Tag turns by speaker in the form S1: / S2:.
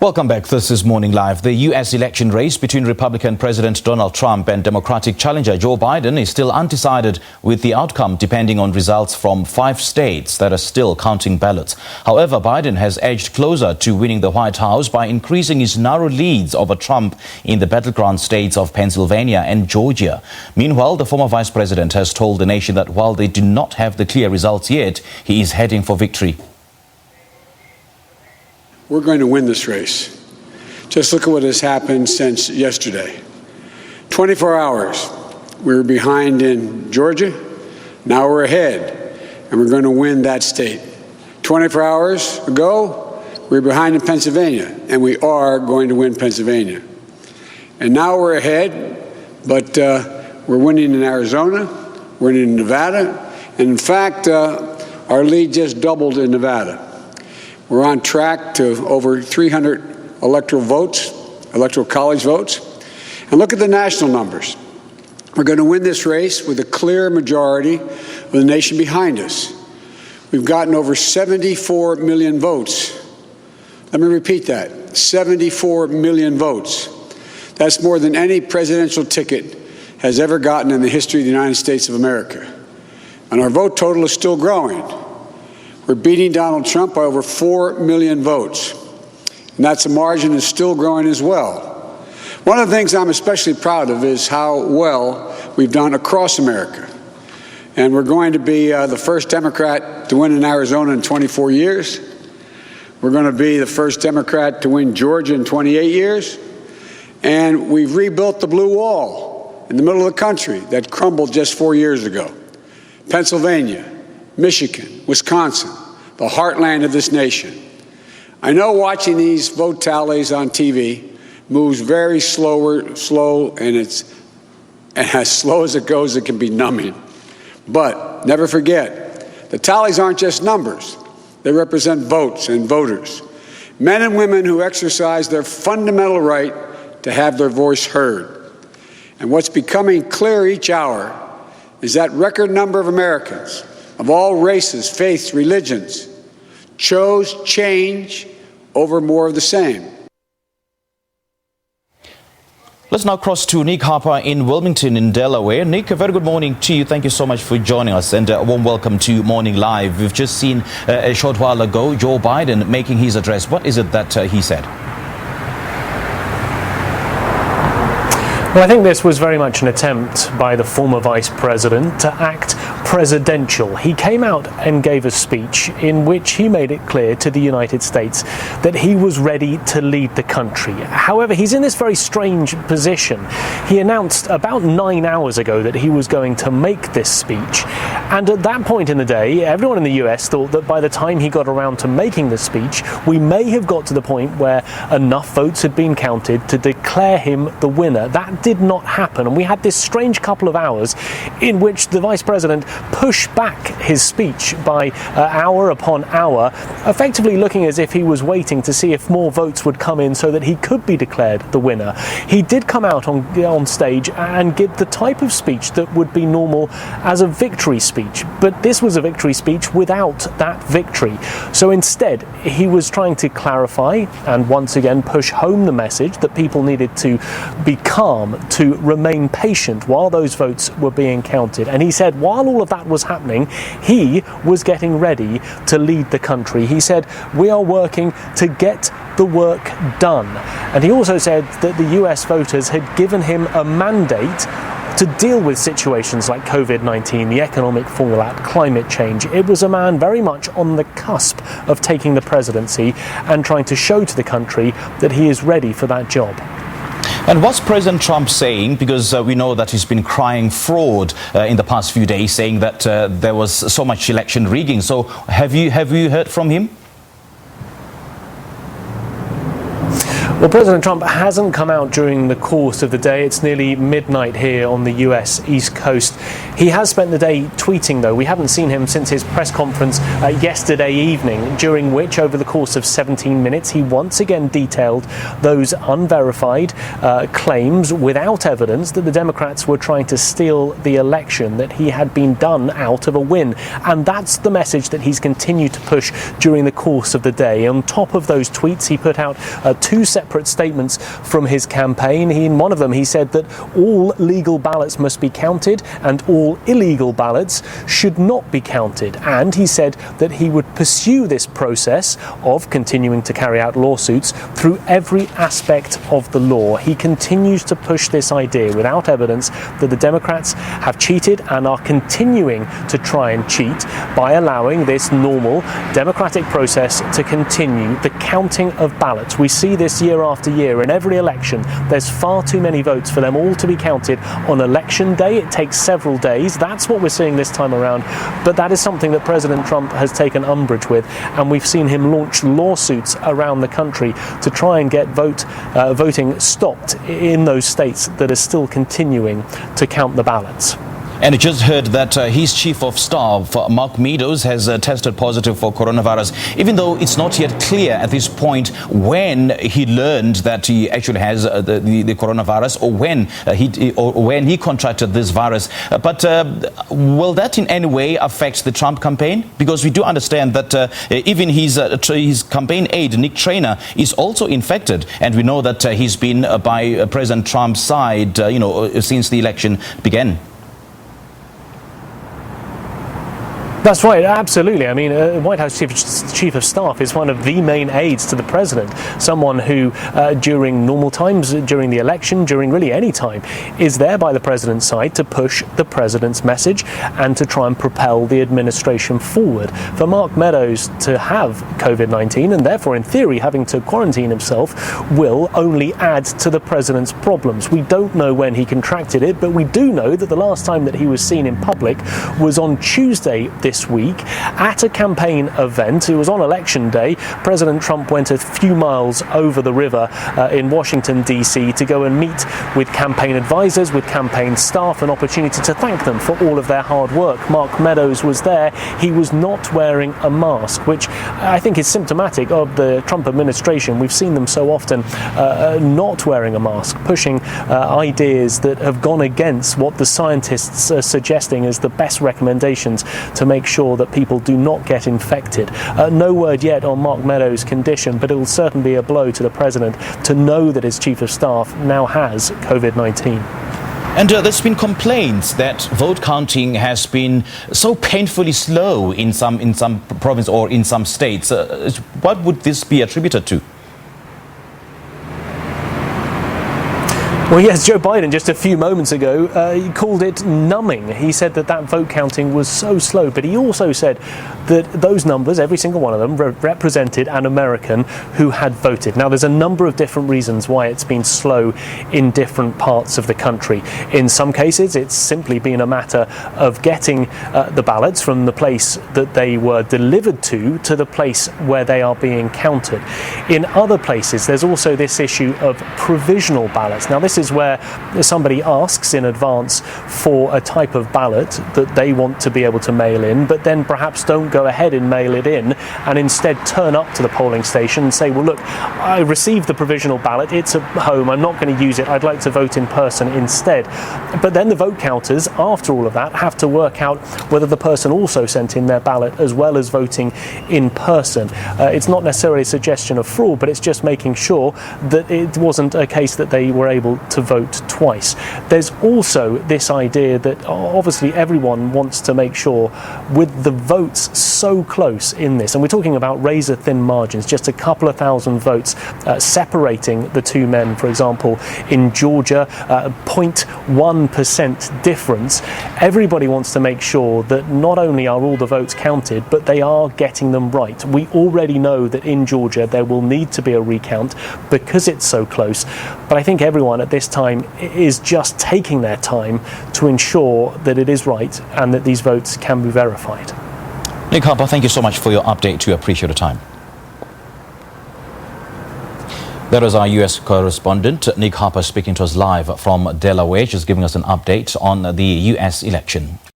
S1: Welcome back. This is Morning Live. The U.S. election race between Republican President Donald Trump and Democratic challenger Joe Biden is still undecided, with the outcome depending on results from 5 states that are still counting ballots. However, Biden has edged closer to winning the White House by increasing his narrow leads over Trump in the battleground states of Pennsylvania and Georgia. Meanwhile, the former vice president has told the nation that while they do not have the clear results yet, he is heading for victory.
S2: We're going to win this race. Just look at what has happened since yesterday. 24 hours, we were behind in Georgia. Now we're ahead, and we're going to win that state. 24 hours ago, we were behind in Pennsylvania, and we are going to win Pennsylvania. And now we're ahead, but we're winning in Arizona, we're winning in Nevada, and in fact, our lead just doubled in Nevada. We're on track to over 300 electoral college votes. And look at the national numbers. We're going to win this race with a clear majority of the nation behind us. We've gotten over 74 million votes. Let me repeat that, 74 million votes. That's more than any presidential ticket has ever gotten in the history of the United States of America. And our vote total is still growing. We're beating Donald Trump by over 4 million votes. And that's a margin that's still growing as well. One of the things I'm especially proud of is how well we've done across America. And we're going to be the first Democrat to win in Arizona in 24 years. We're going to be the first Democrat to win Georgia in 28 years. And we've rebuilt the blue wall in the middle of the country that crumbled just 4 years ago. Pennsylvania, Michigan, Wisconsin, the heartland of this nation. I know watching these vote tallies on TV moves very slow, and as slow as it goes, it can be numbing. But never forget, the tallies aren't just numbers. They represent votes and voters, men and women who exercise their fundamental right to have their voice heard. And what's becoming clear each hour is that record number of Americans of all races, faiths, religions, chose change over more of the same.
S1: Let's now cross to Nick Harper in Wilmington in Delaware. Nick, a very good morning to you. Thank you so much for joining us, and a warm welcome to Morning Live. We've just seen a short while ago Joe Biden making his address. What is it that he said?
S3: Well, I think this was very much an attempt by the former vice president to act presidential. He came out and gave a speech in which he made it clear to the United States that he was ready to lead the country. However, he's in this very strange position. He announced about 9 hours ago that he was going to make this speech. And at that point in the day, everyone in the US thought that by the time he got around to making the speech, we may have got to the point where enough votes had been counted to declare him the winner. That did not happen, and we had this strange couple of hours in which the vice president pushed back his speech by hour upon hour, effectively looking as if he was waiting to see if more votes would come in so that he could be declared the winner. He did come out on stage and give the type of speech that would be normal as a victory speech, but this was a victory speech without that victory. So instead, he was trying to clarify and once again push home the message that people needed to be calm, to remain patient while those votes were being counted. And he said while all of that was happening, he was getting ready to lead the country. He said, we are working to get the work done. And he also said that the US voters had given him a mandate to deal with situations like COVID-19, the economic fallout, climate change. It was a man very much on the cusp of taking the presidency and trying to show to the country that he is ready for that job.
S1: And what's President Trump saying? Because we know that he's been crying fraud in the past few days, saying that there was so much election rigging. So have you heard from him?
S3: Well, President Trump hasn't come out during the course of the day. It's nearly midnight here on the US East Coast. He has spent the day tweeting, though. We haven't seen him since his press conference yesterday evening, during which, over the course of 17 minutes, he once again detailed those unverified claims without evidence that the Democrats were trying to steal the election, that he had been done out of a win. And that's the message that he's continued to push during the course of the day. On top of those tweets, he put out two separate statements from his campaign. In one of them, he said that all legal ballots must be counted and all illegal ballots should not be counted. And he said that he would pursue this process of continuing to carry out lawsuits through every aspect of the law. He continues to push this idea without evidence that the Democrats have cheated and are continuing to try and cheat by allowing this normal democratic process to continue, the counting of ballots. We see this year after year in every election. There's far too many votes for them all to be counted on election day. It takes several days. That's what we're seeing this time around. But that is something that President Trump has taken umbrage with, and we've seen him launch lawsuits around the country to try and get voting stopped in those states that are still continuing to count the ballots.
S1: And I just heard that his chief of staff, Mark Meadows, has tested positive for coronavirus, even though it's not yet clear at this point when he learned that he actually has the coronavirus, or when he contracted this virus. But will that in any way affect the Trump campaign? Because we do understand that even his campaign aide, Nick Trainer, is also infected, and we know that he's been by President Trump's side, since the election began.
S3: That's right, absolutely. I mean, White House Chief of Staff is one of the main aides to the president, someone who, during normal times, during the election, during really any time, is there by the president's side to push the president's message and to try and propel the administration forward. For Mark Meadows to have COVID-19, and therefore, in theory, having to quarantine himself, will only add to the president's problems. We don't know when he contracted it, but we do know that the last time that he was seen in public was on Tuesday this week at a campaign event. It was on election day. President Trump went a few miles over the river in Washington, D.C. to go and meet with campaign advisors, with campaign staff, an opportunity to thank them for all of their hard work. Mark Meadows was there. He was not wearing a mask, which I think is symptomatic of the Trump administration. We've seen them so often not wearing a mask, pushing ideas that have gone against what the scientists are suggesting as the best recommendations to make sure that people do not get infected. No word yet on Mark Meadows' condition, but it will certainly be a blow to the president to know that his chief of staff now has COVID-19.
S1: And there's been complaints that vote counting has been so painfully slow in some provinces or in some states. What would this be attributed to?
S3: Well, yes, Joe Biden just a few moments ago, he called it numbing. He said that vote counting was so slow, but he also said that those numbers, every single one of them, represented an American who had voted. Now, there's a number of different reasons why it's been slow in different parts of the country. In some cases, it's simply been a matter of getting the ballots from the place that they were delivered to the place where they are being counted. In other places, there's also this issue of provisional ballots. Now, this is where somebody asks in advance for a type of ballot that they want to be able to mail in, but then perhaps don't go ahead and mail it in and instead turn up to the polling station and say, well, look, I received the provisional ballot, it's at home, I'm not going to use it, I'd like to vote in person instead. But then the vote counters, after all of that, have to work out whether the person also sent in their ballot as well as voting in person. It's not necessarily a suggestion of fraud, but it's just making sure that it wasn't a case that they were able to vote twice. There's also this idea that obviously everyone wants to make sure, with the votes so close in this, and we're talking about razor thin margins, just a couple of thousand votes separating the two men, for example, in Georgia, 0.1% difference. Everybody wants to make sure that not only are all the votes counted, but they are getting them right. We already know that in Georgia there will need to be a recount because it's so close, but I think everyone at this time is just taking their time to ensure that it is right and that these votes can be verified.
S1: Nick Harper, thank you so much for your update. We appreciate the time. That was our U.S. correspondent, Nick Harper, speaking to us live from Delaware, just giving us an update on the U.S. election.